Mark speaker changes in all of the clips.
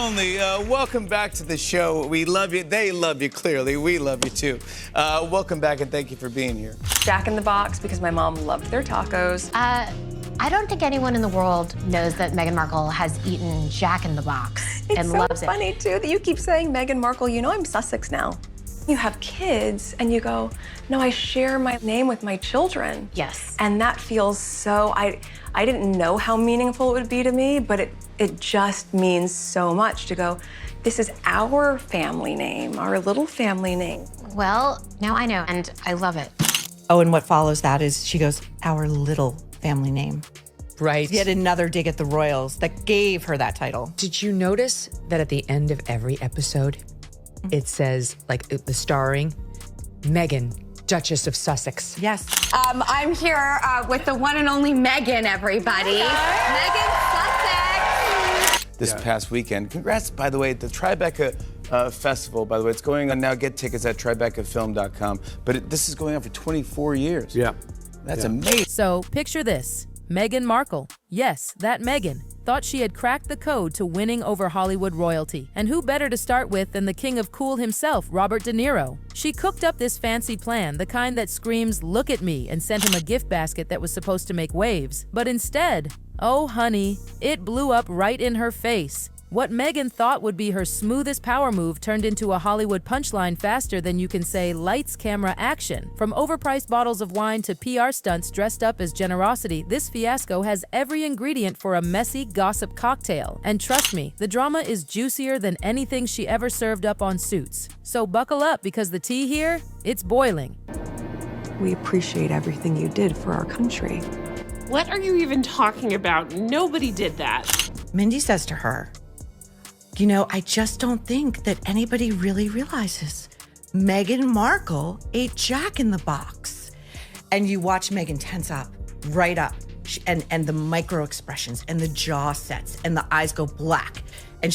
Speaker 1: only. Welcome back to the show. We love you. They love you, clearly. We love you, too. Welcome back, and thank you for being here.
Speaker 2: Jack in the Box, because my mom loved their tacos.
Speaker 3: I don't think anyone in the world knows that Meghan Markle has eaten Jack in the Box and loves it.
Speaker 2: It's so funny, too, that you keep saying Meghan Markle. You know I'm Sussex now. You have kids, and you go, no, I share my name with my children.
Speaker 3: Yes.
Speaker 2: And that feels so, I didn't know how meaningful it would be to me, but it just means so much to go, this is our family name, our little family name.
Speaker 3: Well, now I know, and I love it.
Speaker 4: Oh, and what follows that is she goes, our little family name.
Speaker 5: Right.
Speaker 4: Yet another dig at the royals that gave her that title.
Speaker 5: Did you notice that at the end of every episode, it says, like, the starring, Meghan, Duchess of Sussex?
Speaker 4: Yes.
Speaker 6: I'm here with the one and only Meghan, everybody. Meghan Sussex.
Speaker 1: This past weekend. Congrats, by the way, at the Tribeca Festival. By the way, it's going on now. Get tickets at tribecafilm.com. But this is going on for 24 years.
Speaker 7: Yeah.
Speaker 1: That's amazing.
Speaker 8: So, picture this. Meghan Markle, yes, that Meghan, thought she had cracked the code to winning over Hollywood royalty. And who better to start with than the king of cool himself, Robert De Niro? She cooked up this fancy plan, the kind that screams, look at me, and sent him a gift basket that was supposed to make waves. But instead, oh honey, it blew up right in her face. What Meghan thought would be her smoothest power move turned into a Hollywood punchline faster than you can say lights, camera, action. From overpriced bottles of wine to PR stunts dressed up as generosity, this fiasco has every ingredient for a messy gossip cocktail. And trust me, the drama is juicier than anything she ever served up on Suits. So buckle up, because the tea here, it's boiling.
Speaker 2: We appreciate everything you did for our country.
Speaker 9: What are you even talking about? Nobody did that.
Speaker 4: Mindy says to her, you know, I just don't think that anybody really realizes Meghan Markle ate Jack in the Box. And you watch Meghan tense up, right up, and the micro expressions and the jaw sets and the eyes go black. And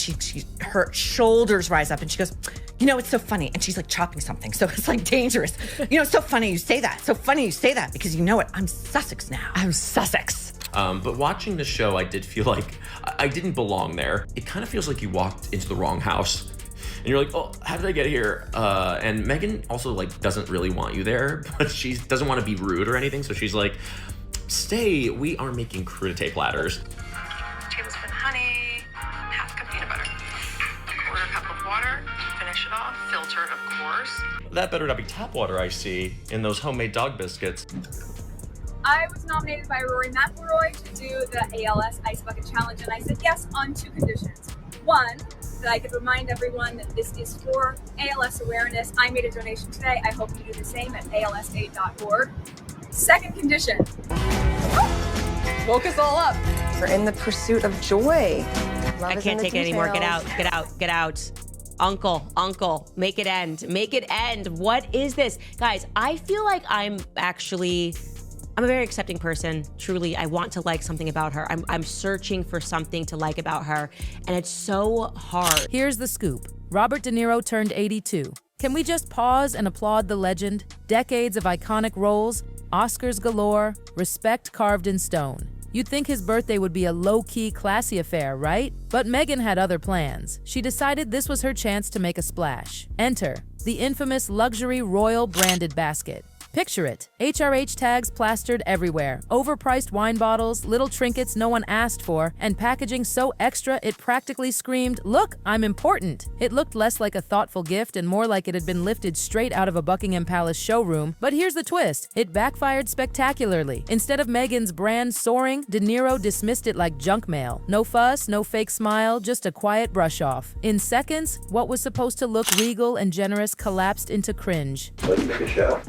Speaker 4: her shoulders rise up and she goes, you know, it's so funny. And she's like chopping something. So it's like dangerous. You know, it's so funny you say that. So funny you say that, because you know what? I'm Sussex now.
Speaker 5: I'm Sussex.
Speaker 10: But watching the show, I did feel like I didn't belong there. It kind of feels like you walked into the wrong house. And you're like, oh, how did I get here? And Meghan also like doesn't really want you there, but she doesn't want to be rude or anything. So she's like, stay, we are making crudité platters.
Speaker 2: Tablespoon honey, half cup peanut butter, quarter cup of water, finish it off, filtered of course.
Speaker 10: That better not be tap water I see in those homemade dog biscuits.
Speaker 11: I was nominated by Rory McIlroy to do the ALS Ice Bucket Challenge, and I said yes on 2 conditions. One, that I could remind everyone that this is for ALS awareness. I made a donation today. I hope you do the same at alsaid.org. Second condition.
Speaker 2: Woke us all up. We're in the pursuit of joy.
Speaker 6: I can't take it anymore. Get out, get out, get out. Uncle, make it end. Make it end. What is this? Guys, I feel like I'm a very accepting person. Truly, I want to like something about her. I'm searching for something to like about her, and it's so hard.
Speaker 8: Here's the scoop. Robert De Niro turned 82. Can we just pause and applaud the legend? Decades of iconic roles, Oscars galore, respect carved in stone. You'd think his birthday would be a low-key, classy affair, right? But Meghan had other plans. She decided this was her chance to make a splash. Enter the infamous luxury royal branded basket. Picture it. HRH tags plastered everywhere, overpriced wine bottles, little trinkets no one asked for, and packaging so extra it practically screamed, look, I'm important. It looked less like a thoughtful gift and more like it had been lifted straight out of a Buckingham Palace showroom. But here's the twist. It backfired spectacularly. Instead of Meghan's brand soaring, De Niro dismissed it like junk mail. No fuss, no fake smile, just a quiet brush off. In seconds, what was supposed to look regal and generous collapsed into cringe.
Speaker 12: Let's make a show.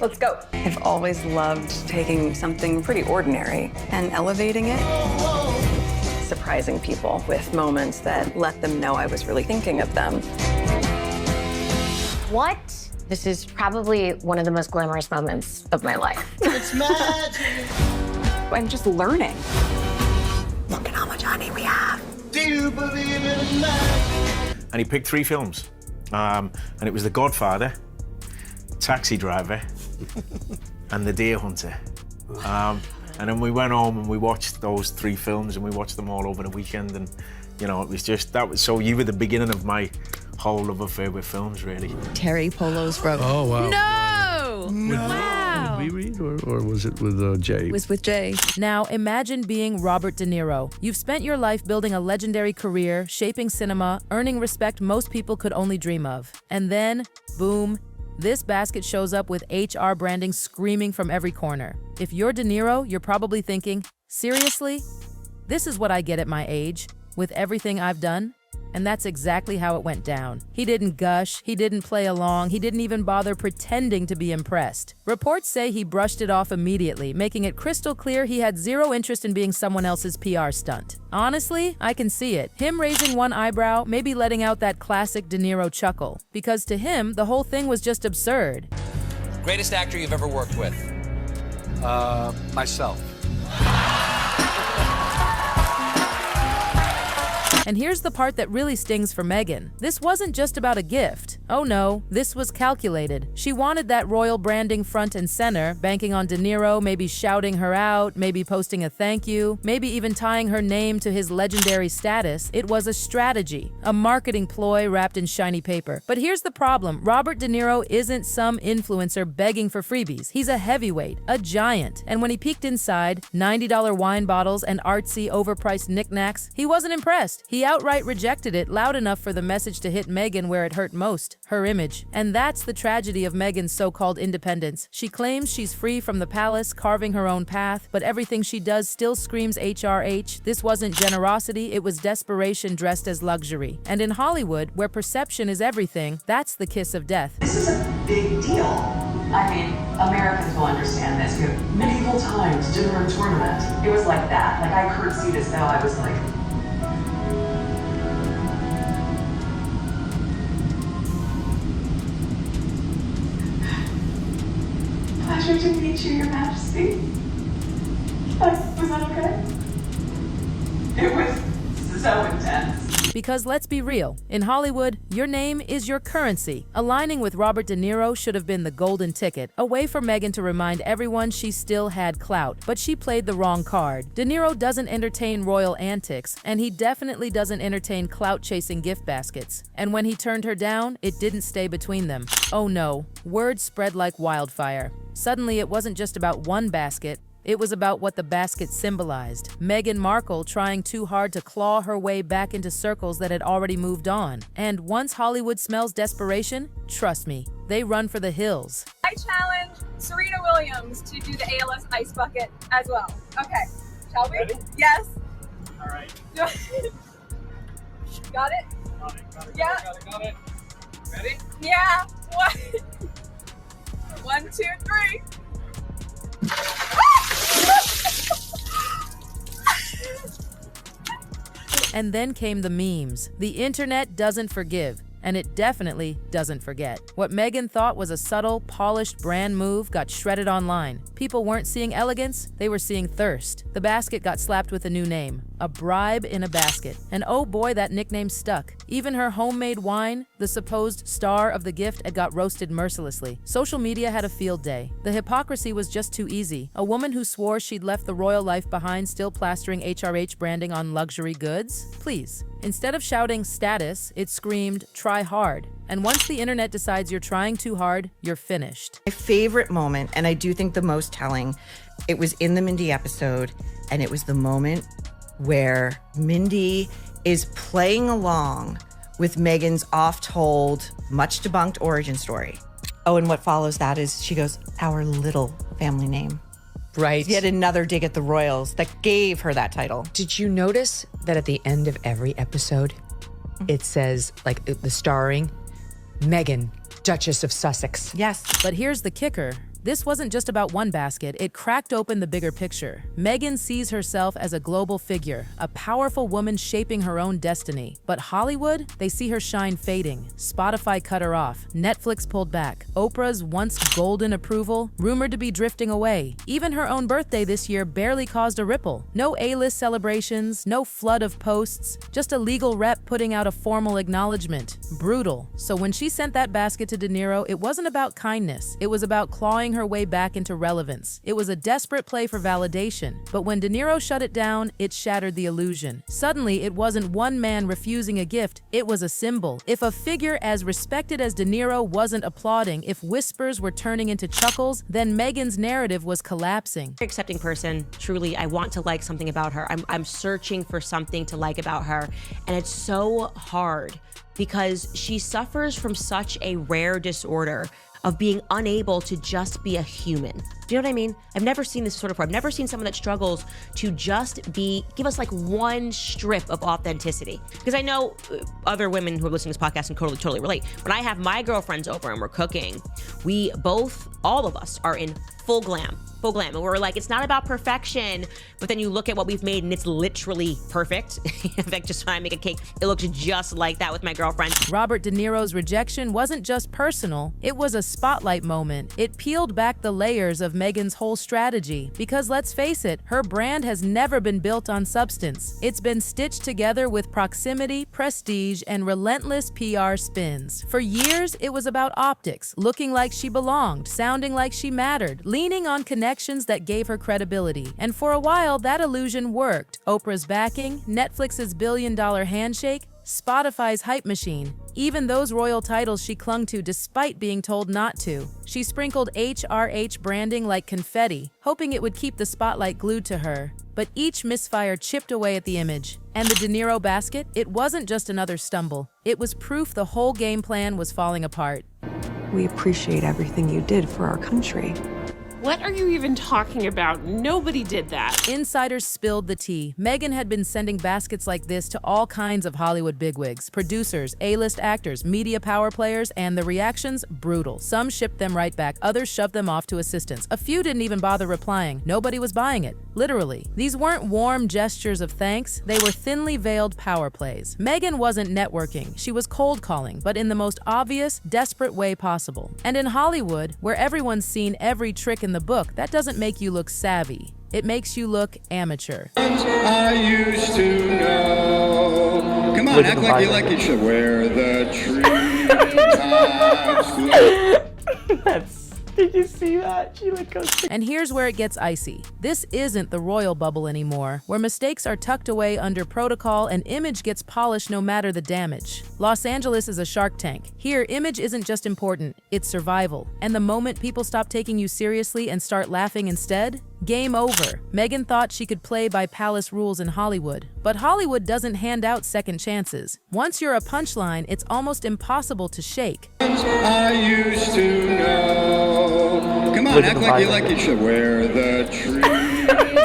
Speaker 2: Let's go. I've always loved taking something pretty ordinary and elevating it. Surprising people with moments that let them know I was really thinking of them.
Speaker 3: What? This is probably one of the most glamorous moments of my life.
Speaker 12: It's magic.
Speaker 2: I'm just learning.
Speaker 4: Look at how much honey we have.
Speaker 12: Do you believe in magic?
Speaker 7: And he picked 3 films. And it was The Godfather, Taxi Driver, and The Deer Hunter. And And then we went home and we watched those 3 films, and we watched them all over the weekend. And, you know, it was just, so you were the beginning of my whole love affair with films, really.
Speaker 13: Terry Polo's wrote.
Speaker 14: Oh, wow.
Speaker 13: No!
Speaker 14: Wow. Did we read, or was it with Jay?
Speaker 13: It was with Jay.
Speaker 8: Now, imagine being Robert De Niro. You've spent your life building a legendary career, shaping cinema, earning respect most people could only dream of. And then, boom, this basket shows up with HR branding screaming from every corner. If you're De Niro, you're probably thinking, seriously? This is what I get at my age, with everything I've done? And that's exactly how it went down. He didn't gush, he didn't play along, he didn't even bother pretending to be impressed. Reports say he brushed it off immediately, making it crystal clear he had zero interest in being someone else's PR stunt. Honestly, I can see it. Him raising one eyebrow, maybe letting out that classic De Niro chuckle. Because to him, the whole thing was just absurd.
Speaker 15: Greatest actor you've ever worked with?
Speaker 16: Myself.
Speaker 8: And here's the part that really stings for Meghan. This wasn't just about a gift. Oh no, this was calculated. She wanted that royal branding front and center, banking on De Niro, maybe shouting her out, maybe posting a thank you, maybe even tying her name to his legendary status. It was a strategy, a marketing ploy wrapped in shiny paper. But here's the problem. Robert De Niro isn't some influencer begging for freebies. He's a heavyweight, a giant. And when he peeked inside, $90 wine bottles and artsy, overpriced knickknacks, he wasn't impressed. He outright rejected it loud enough for the message to hit Meghan where it hurt most, her image. And that's the tragedy of Meghan's so-called independence. She claims she's free from the palace, carving her own path, but everything she does still screams HRH. This wasn't generosity, it was desperation dressed as luxury. And in Hollywood, where perception is everything, that's the kiss of death.
Speaker 17: This is a big deal. I mean, Americans will understand this. You know, medieval times, dinner and tournament. It was like that. Like, I curtsied as though I was like, pleasure to meet you, Your Majesty. Was that okay? It was so intense.
Speaker 8: Because let's be real, in Hollywood, your name is your currency. Aligning with Robert De Niro should have been the golden ticket, a way for Meghan to remind everyone she still had clout, but she played the wrong card. De Niro doesn't entertain royal antics, and he definitely doesn't entertain clout-chasing gift baskets. And when he turned her down, it didn't stay between them. Oh no, word spread like wildfire. Suddenly, it wasn't just about one basket. It was about what the basket symbolized. Meghan Markle trying too hard to claw her way back into circles that had already moved on. And once Hollywood smells desperation, trust me, they run for the hills.
Speaker 11: I challenge Serena Williams to do the ALS ice bucket as well. Okay, shall we?
Speaker 12: Ready?
Speaker 11: Yes.
Speaker 12: All right.
Speaker 11: Got it?
Speaker 12: Got it.
Speaker 11: Yeah.
Speaker 12: Got it. Ready?
Speaker 11: Yeah. One, two, three.
Speaker 8: And then came the memes. The internet doesn't forgive, and it definitely doesn't forget. What Meghan thought was a subtle, polished brand move got shredded online. People weren't seeing elegance, they were seeing thirst. The basket got slapped with a new name, a bribe in a basket. And oh boy, that nickname stuck. Even her homemade wine, the supposed star of the gift, had got roasted mercilessly. Social media had a field day. The hypocrisy was just too easy. A woman who swore she'd left the royal life behind still plastering HRH branding on luxury goods? Please. Instead of shouting status, it screamed, try hard. And once the internet decides you're trying too hard, you're finished.
Speaker 4: My favorite moment, and I do think the most telling, it was in the Mindy episode, and it was the moment where Mindy is playing along with Meghan's oft-told, much debunked origin story. Oh, and what follows that is she goes, our little family name.
Speaker 5: Right.
Speaker 4: Yet another dig at the royals that gave her that title.
Speaker 5: Did you notice that at the end of every episode, it says, like, the starring, Meghan, Duchess of Sussex?
Speaker 4: Yes.
Speaker 8: But here's the kicker. This wasn't just about one basket, it cracked open the bigger picture. Meghan sees herself as a global figure, a powerful woman shaping her own destiny. But Hollywood, they see her shine fading. Spotify cut her off, Netflix pulled back, Oprah's once golden approval rumored to be drifting away. Even her own birthday this year barely caused a ripple. No A-list celebrations, no flood of posts, just a legal rep putting out a formal acknowledgement. Brutal. So when she sent that basket to De Niro, it wasn't about kindness, it was about clawing fighting her way back into relevance. It was a desperate play for validation, but when De Niro shut it down, it shattered the illusion. Suddenly, it wasn't one man refusing a gift, it was a symbol. If a figure as respected as De Niro wasn't applauding, if whispers were turning into chuckles, then Meghan's narrative was collapsing.
Speaker 6: Accepting person, truly, I want to like something about her. I'm searching for something to like about her, and it's so hard because she suffers from such a rare disorder of being unable to just be a human. Do you know what I mean? I've never seen this sort of before. I've never seen someone that struggles to just give us like one strip of authenticity. Because I know other women who are listening to this podcast and totally relate. When I have my girlfriends over and we're cooking, all of us are in full glam. And we're like, it's not about perfection, but then you look at what we've made and it's literally perfect. In fact, just when I make a cake, it looks just like that with my girlfriend.
Speaker 8: Robert De Niro's rejection wasn't just personal, it was a spotlight moment. It peeled back the layers of Meghan's whole strategy, because let's face it, her brand has never been built on substance. It's been stitched together with proximity, prestige, and relentless PR spins. For years, it was about optics, looking like she belonged, sounding like she mattered, leaning on connections that gave her credibility. And for a while, that illusion worked. Oprah's backing, Netflix's billion-dollar handshake, Spotify's hype machine. Even those royal titles she clung to despite being told not to. She sprinkled HRH branding like confetti, hoping it would keep the spotlight glued to her. But each misfire chipped away at the image. And the De Niro basket, it wasn't just another stumble. It was proof the whole game plan was falling apart.
Speaker 2: We appreciate everything you did for our country.
Speaker 9: What are you even talking about? Nobody did that.
Speaker 8: Insiders spilled the tea. Meghan had been sending baskets like this to all kinds of Hollywood bigwigs, producers, A-list actors, media power players, and the reactions, brutal. Some shipped them right back, others shoved them off to assistants. A few didn't even bother replying. Nobody was buying it. Literally. These weren't warm gestures of thanks, they were thinly veiled power plays. Meghan wasn't networking, she was cold calling, but in the most obvious, desperate way possible. And in Hollywood, where everyone's seen every trick in the book, that doesn't make you look savvy. It makes you look amateur.
Speaker 16: I used to know. Come on, act like you should wear the treetops.
Speaker 6: Did you see that? She would go.
Speaker 8: And here's where it gets icy. This isn't the royal bubble anymore, where mistakes are tucked away under protocol and image gets polished no matter the damage. Los Angeles is a Shark Tank. Here, image isn't just important, it's survival. And the moment people stop taking you seriously and start laughing instead, game over. Meghan thought she could play by palace rules in Hollywood, but Hollywood doesn't hand out second chances. Once you're a punchline, it's almost impossible to shake.
Speaker 16: I used to know. Come on, act like you should wear the treetops.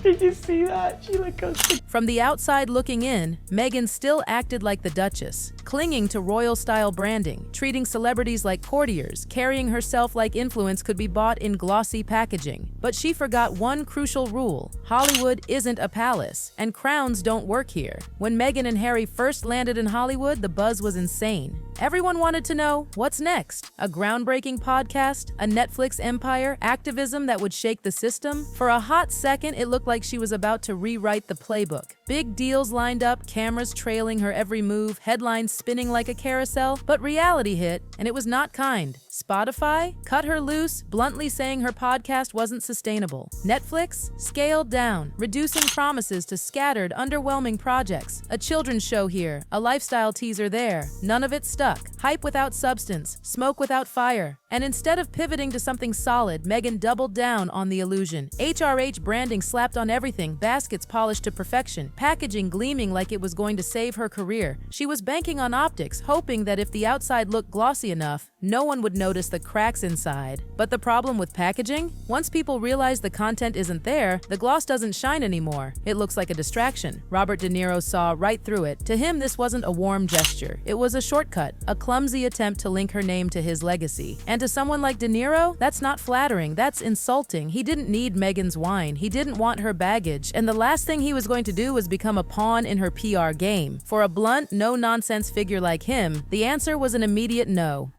Speaker 6: Did you see that? She like goes.
Speaker 8: From the outside looking in, Meghan still acted like the Duchess, clinging to royal-style branding, treating celebrities like courtiers, carrying herself like influence could be bought in glossy packaging. But she forgot one crucial rule: Hollywood isn't a palace, and crowns don't work here. When Meghan and Harry first landed in Hollywood, the buzz was insane. Everyone wanted to know, what's next? A groundbreaking podcast? A Netflix empire? Activism that would shake the system? For a hot second, it looked like she was about to rewrite the playbook. Big deals lined up, cameras trailing her every move, headlines spinning like a carousel, but reality hit, and it was not kind. Spotify cut her loose, bluntly saying her podcast wasn't sustainable. Netflix scaled down, reducing promises to scattered, underwhelming projects. A children's show here, a lifestyle teaser there. None of it stuck. Hype without substance, smoke without fire. And instead of pivoting to something solid, Meghan doubled down on the illusion. HRH branding slapped on everything, baskets polished to perfection, packaging gleaming like it was going to save her career. She was banking on optics, hoping that if the outside looked glossy enough, no one would notice the cracks inside. But the problem with packaging? Once people realize the content isn't there, the gloss doesn't shine anymore. It looks like a distraction. Robert De Niro saw right through it. To him, this wasn't a warm gesture. It was a shortcut, a clumsy attempt to link her name to his legacy. And to someone like De Niro, that's not flattering, that's insulting. He didn't need Meghan's wine, he didn't want her baggage, and the last thing he was going to do was become a pawn in her PR game. For a blunt, no-nonsense figure like him, the answer was an immediate no.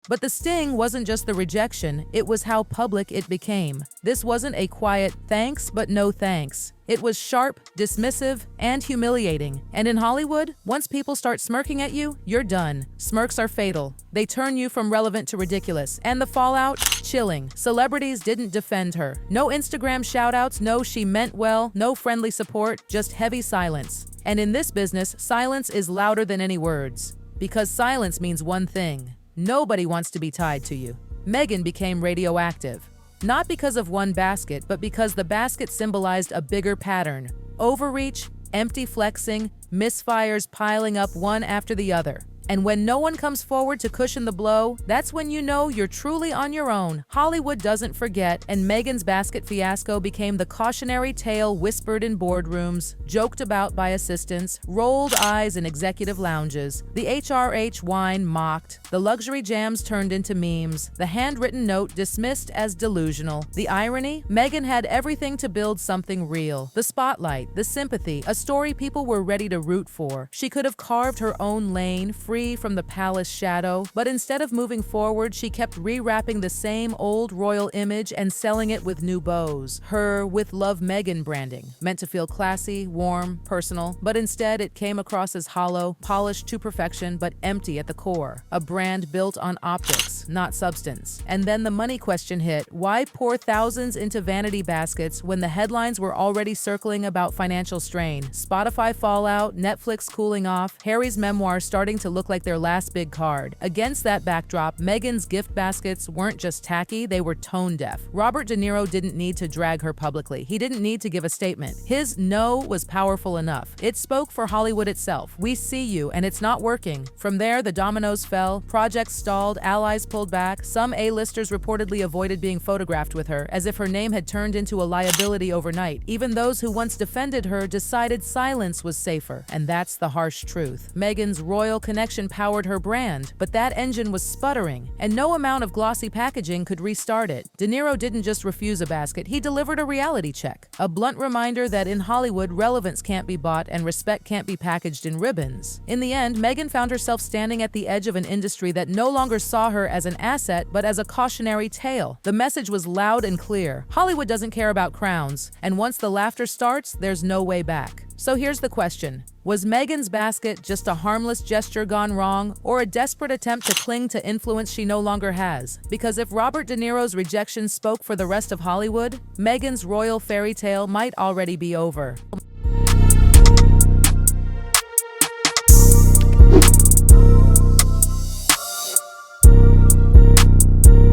Speaker 8: But the sting wasn't just the rejection, it was how public it became. This wasn't a quiet thanks but no thanks. It was sharp, dismissive, and humiliating. And in Hollywood, once people start smirking at you, you're done. Smirks are fatal. They turn you from relevant to ridiculous. And the fallout? Chilling. Celebrities didn't defend her. No Instagram shoutouts, no she meant well, no friendly support, just heavy silence. And in this business, silence is louder than any words. Because silence means one thing. Nobody wants to be tied to you. Meghan became radioactive. Not because of one basket, but because the basket symbolized a bigger pattern. Overreach, empty flexing, misfires piling up one after the other. And when no one comes forward to cushion the blow, that's when you know you're truly on your own. Hollywood doesn't forget, and Meghan's basket fiasco became the cautionary tale whispered in boardrooms, joked about by assistants, rolled eyes in executive lounges. The HRH wine mocked, the luxury jams turned into memes, the handwritten note dismissed as delusional. The irony? Meghan had everything to build something real. The spotlight, the sympathy, a story people were ready to root for. She could have carved her own lane, free from the palace shadow, but instead of moving forward, she kept rewrapping the same old royal image and selling it with new bows. Her With Love Meghan branding, meant to feel classy, warm, personal, but instead it came across as hollow, polished to perfection, but empty at the core. A brand built on optics, not substance. And then the money question hit. Why pour thousands into vanity baskets when the headlines were already circling about financial strain? Spotify fallout, Netflix cooling off, Harry's memoir starting to look like their last big card. Against that backdrop, Meghan's gift baskets weren't just tacky, they were tone deaf. Robert De Niro didn't need to drag her publicly. He didn't need to give a statement. His no was powerful enough. It spoke for Hollywood itself. We see you, and it's not working. From there, the dominoes fell, projects stalled, allies pulled back. Some A-listers reportedly avoided being photographed with her, as if her name had turned into a liability overnight. Even those who once defended her decided silence was safer. And that's the harsh truth. Meghan's royal connection powered her brand, but that engine was sputtering, and no amount of glossy packaging could restart it. De Niro didn't just refuse a basket, he delivered a reality check. A blunt reminder that in Hollywood, relevance can't be bought and respect can't be packaged in ribbons. In the end, Meghan found herself standing at the edge of an industry that no longer saw her as an asset, but as a cautionary tale. The message was loud and clear. Hollywood doesn't care about crowns, and once the laughter starts, there's no way back. So here's the question. Was Meghan's basket just a harmless gesture gone wrong, or a desperate attempt to cling to influence she no longer has? Because if Robert De Niro's rejection spoke for the rest of Hollywood, Meghan's royal fairy tale might already be over.